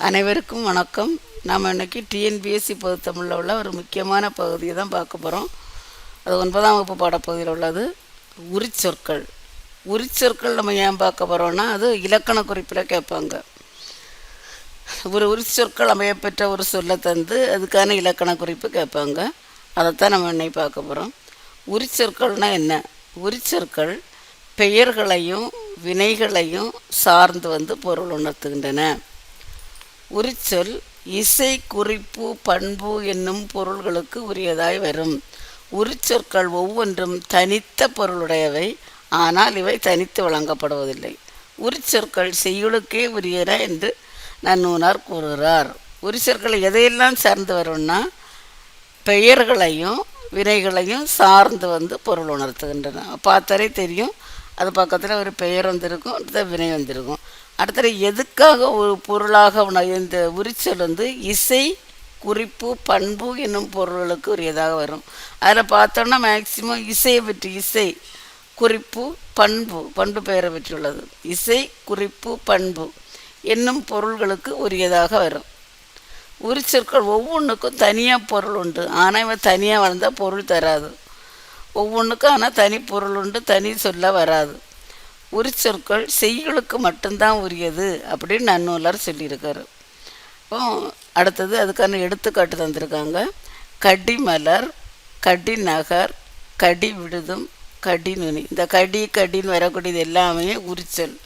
அனைவருக்கும் வணக்கம். நாம் இன்னைக்கு டிஎன்பிஎஸ்சி பொதுத்தமிழில் உள்ள ஒரு முக்கியமான பகுதியை தான் பார்க்க போகிறோம். அது 9ஆம் வகுப்பு பாடப்பகுதியில் உள்ளது உரிச்சொற்கள். உரிச்சொற்கள் நம்ம ஏன் பார்க்க போகிறோன்னா, அது இலக்கண குறிப்பில் கேட்பாங்க. ஒரு உரிச்சொற்கள் அமையப்பெற்ற ஒரு சொல்லை தந்து அதுக்கான இலக்கண குறிப்பு கேட்பாங்க. அதைத்தான் நம்ம இன்னைக்கு பார்க்க போகிறோம். உரிச்சொற்கள்னால் என்ன? உரிச்சொற்கள் பெயர்களையும் வினைகளையும் சார்ந்து பொருள் உணர்த்துகின்றன. உரிச்சொல் இசை, குறிப்பு, பண்பு என்னும் பொருள்களுக்கு உரியதாய் வரும். உரிச்சொற்கள் ஒவ்வொன்றும் தனித்த பொருளுடையவை, ஆனால் இவை தனித்து வழங்கப்படுவதில்லை. உரிச்சொற்கள் செய்யுளுக்கே உரியன என்று நன்னூனார் கூறுகிறார். உரிச்சொற்கள் எதையெல்லாம் சார்ந்து வரும்னா, பெயர்களையும் வினைகளையும் சார்ந்து பொருள் உணர்த்துகின்றன. பார்த்தாலே தெரியும், அது பக்கத்தில் ஒரு பெயர் வந்திருக்கும், அடுத்த வினை வந்திருக்கும். அடுத்தது எதுக்காக ஒரு பொருளாக இந்த உரிச்சொல் இசை, குறிப்பு, பண்பு என்னும் பொருள்களுக்கு உரியதாக வரும். அதில் பார்த்தோன்னா மேக்சிமம் இசையை பற்றி, இசை, குறிப்பு, பண்பு பெயரை பற்றியுள்ளது. இசை, குறிப்பு, பண்பு என்னும் பொருள்களுக்கு உரியதாக வரும். உரிச்சொற்கள் ஒவ்வொன்றுக்கும் தனியாக பொருள் உண்டு, ஆனால் இவன் தனியாக வளர்ந்தால் பொருள் தராது. ஒவ்வொன்றுக்கும் ஆனால் தனி பொருள் உண்டு, தனி சொல்ல வராது. உரிச்சொற்கள் செய்யுளுக்கு மட்டும்தான் உரியது அப்படின்னு நன்னூலார் சொல்லியிருக்காரு. இப்போ அடுத்தது அதுக்கான எடுத்துக்காட்டு தந்திருக்காங்க. கடிமலர், கடிநகர், கடி விடுதும், கடி நுனி. இந்த கடின்னு வரக்கூடியது எல்லாமே உரிச்சொல்.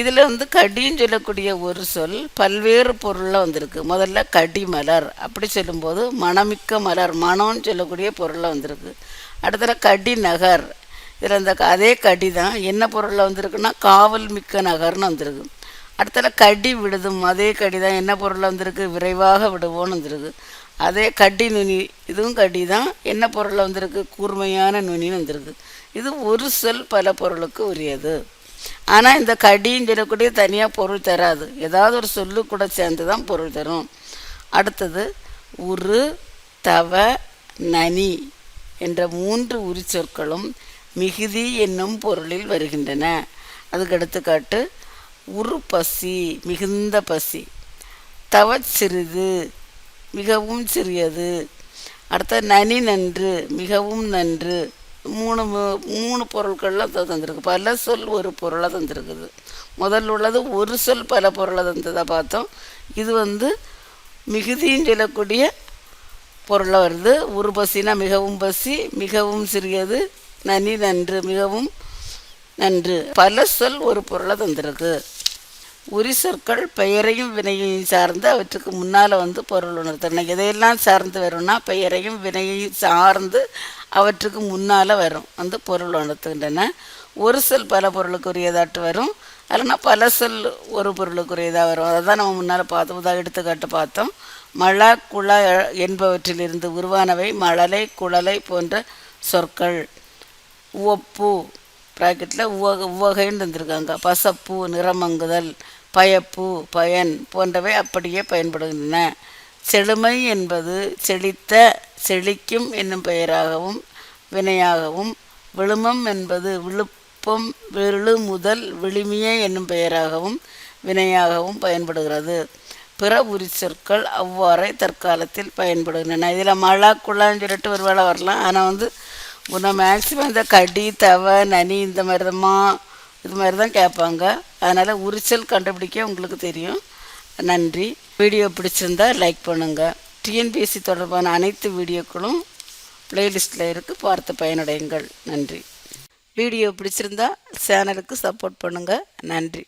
இதில் கடின்னு சொல்லக்கூடிய ஒரு சொல் பல்வேறு பொருளில் வந்திருக்கு. முதல்ல கடிமலர் அப்படி சொல்லும்போது மணமிக்க மலர், மணம்னு சொல்லக்கூடிய பொருளில் வந்திருக்கு. அடுத்தது கடிநகர், இதில் இந்த அதே கடி தான் என்ன பொருளில் வந்திருக்குன்னா காவல் மிக்க நகர்னு வந்திருக்கு. அடுத்தது கடி விடுதும், அதே கடி தான் என்ன பொருளில் வந்திருக்கு விரைவாக விடுவோன்னு வந்திருக்கு. அதே கடி நுனி, இதுவும் கடி தான் என்ன பொருளில் வந்திருக்கு கூர்மையான நுனின்னு வந்திருக்கு. இது ஒரு சொல் பல பொருளுக்கு உரியது. ஆனால் இந்த கடின்னு சொல்லக்கூடிய தனியாக பொருள் தராது, ஏதாவது ஒரு சொல்லு கூட சேர்ந்து தான் பொருள் தரும். அடுத்தது உரு, தவ, நனி என்ற 3 உரிச்சொற்களும் மிகுதி என்னும் பொருளில் வருகின்றன. அதுக்கு எடுத்துக்காட்டு உரு பசி, மிகுந்த பசி. தவ சிறிது, மிகவும் சிறியது. அடுத்த நனி நன்று, மிகவும் நன்று. 3 பொருட்கள்லாம் தந்திருக்கு. பல சொல் ஒரு பொருளை தந்திருக்குது. முதல்ல உள்ளது ஒரு சொல் பல பொருளை தந்ததாக பார்த்தோம். இது மிகுதின்னு சொல்லக்கூடிய பொருளை வருது. ஒரு பசினா மிகவும் பசி, மிகவும் சிறியது, நனி நன்று, மிகவும் நன்று. பல சொல் ஒரு பொருளை தந்திருக்கு. உரிச்சொற்கள் பெயரையும் வினையையும் சார்ந்து அவற்றுக்கு முன்னால் பொருள் உணர்த்தணும். எதையெல்லாம் சார்ந்து வரும்னா பெயரையும் வினையையும் சார்ந்து அவற்றுக்கு முன்னால் வரும் பொருள் உணர்த்துகின்றன. ஒரு சொல் பல பொருளுக்கு உரியதாட்டு வரும், இல்லைன்னா பல சொல் ஒரு பொருளுக்குரியதாக வரும். அதை தான் நம்ம முன்னால் பார்த்தோம். எடுத்துக்காட்டு பார்த்தோம். மழ, குள என்பவற்றிலிருந்து உருவானவை மழலை, குழலை போன்ற சொற்கள். உவப்பு ப்ராக்கெட்டில் உவகைன்னு தந்திருக்காங்க. பசப்பு, நிறமங்குதல், பயப்பு, பயன் போன்றவை அப்படியே பயன்படுகின்றன. செழுமை என்பது செழித்த, செழிக்கும் என்னும் பெயராகவும் வினையாகவும், விழுமம் என்பது விழுப்பம், விழுமுதல், விழுமிய என்னும் பெயராகவும் வினையாகவும் பயன்படுகிறது. பிற உரிச்சொற்கள் அவ்வாறே தற்காலத்தில் பயன்படுகின்றன. இதில் மழை, குழான்னு சொல்லிட்டு ஒரு வேளை வரலாம், ஆனால் மேக்சிமம் இந்த கடி, தவ, நனி இந்த மாதிரி தான் கேட்பாங்க. அதனால் உரிச்சல் கண்டுபிடிக்க உங்களுக்கு தெரியும். நன்றி. வீடியோ பிடிச்சிருந்தா லைக் பண்ணுங்கள். டிஎன்பிஎஸ்சி தொடர்பான அனைத்து வீடியோக்களும் ப்ளேலிஸ்ட்டில் இருக்குது, பார்த்து பயனடையுங்கள். நன்றி. வீடியோ பிடிச்சிருந்தா சேனலுக்கு சப்போர்ட் பண்ணுங்கள். நன்றி.